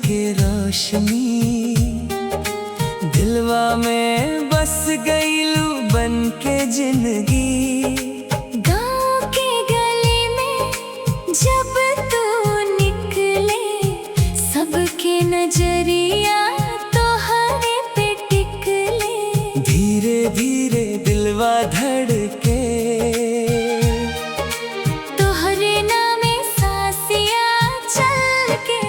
के रोशनी, दिलवा में बस गईलू बन के जिंदगी। गाँव के गली में जब तू निकले, सबके नजरिया तोहरे पे टिकले। धीरे धीरे दिलवा धड़के, तोहरे नामे सासिया चल के।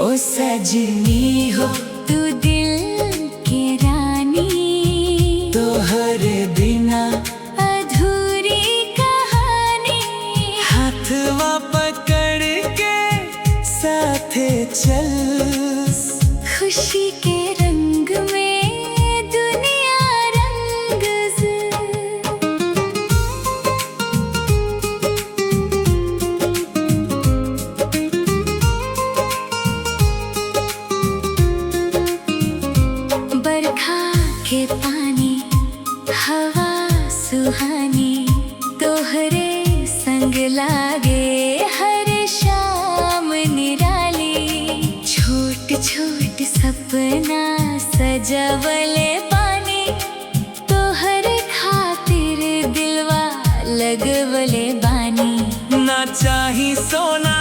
ओ सजनी हो तू दिल के रानी, तोहरे बिना अधूरी कहानी। हाथवा पकड़ के साथे चल, खुशी के रंग में दुनिया रंग बरखा के पानी, हवा सुहानी, तोहरे संग लागे हर शाम निराली। छोट छोट सपना सजवले पानी, तोहर खातिर दिलवा लगवले बानी। ना चाही सोना